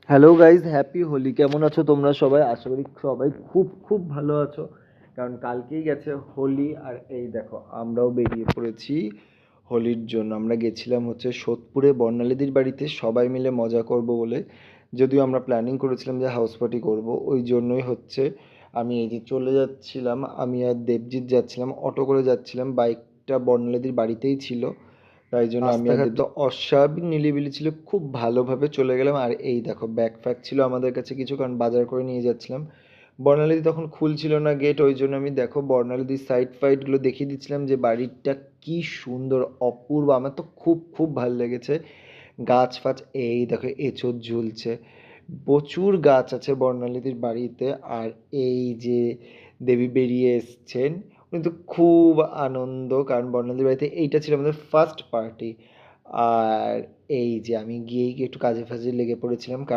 Hello guys, happy Holi. কেমন আছো তোমরা সবাই? আশা করি সবাই খুব খুব ভালো আছো, কারণ কালকেই গেছে হোলি। আর এই দেখো, আমরাও বেরিয়ে পড়েছি হোলির জন্য। আমরা গেছিলাম হচ্ছে সোদপুরে বর্ণালীদির বাড়িতে সবাই মিলে মজা করব বলে। যদিও আমরা প্ল্যানিং করেছিলাম যে হাউস পার্টি করব, ওই জন্যই হচ্ছে আমি এই যে চলে যাচ্ছিলাম। আমি আর দেবজিৎ যাচ্ছিলাম, অটো করে যাচ্ছিলাম। বাইকটা বর্ণালীদির বাড়িতেই ছিল, তাই জন্য আমি আর রাস্তাঘাট দেব তো অস্বাভাবিক নিলিবিলি ছিল, খুব ভালোভাবে চলে গেলাম। আর এই দেখো, ব্যাগ ফ্যাগ ছিল আমাদের কাছে কিছু, কারণ বাজার করে নিয়ে যাচ্ছিলাম। বর্ণালীদি তখন খুলছিল না গেট, ওই জন্য আমি দেখো বর্ণালীদির সাইড ফাইডগুলো দেখিয়ে দিচ্ছিলাম যে বাড়িটা কি সুন্দর, অপূর্ব। আমার তো খুব খুব ভালো লেগেছে। গাছ ফাছ, এই দেখো এঁচোড় ঝুলছে, প্রচুর গাছ আছে বর্ণালীদির বাড়িতে। আর এই যে দেবী বেরিয়ে এসছেন, কিন্তু খুব আনন্দ, কারণ বর্ণালীর বাড়িতে এইটা ছিল আমাদের ফার্স্ট পার্টি। আর এই যে আমি গিয়েই একটু কাজে ফাজে লেগে পড়েছিলাম, কারণ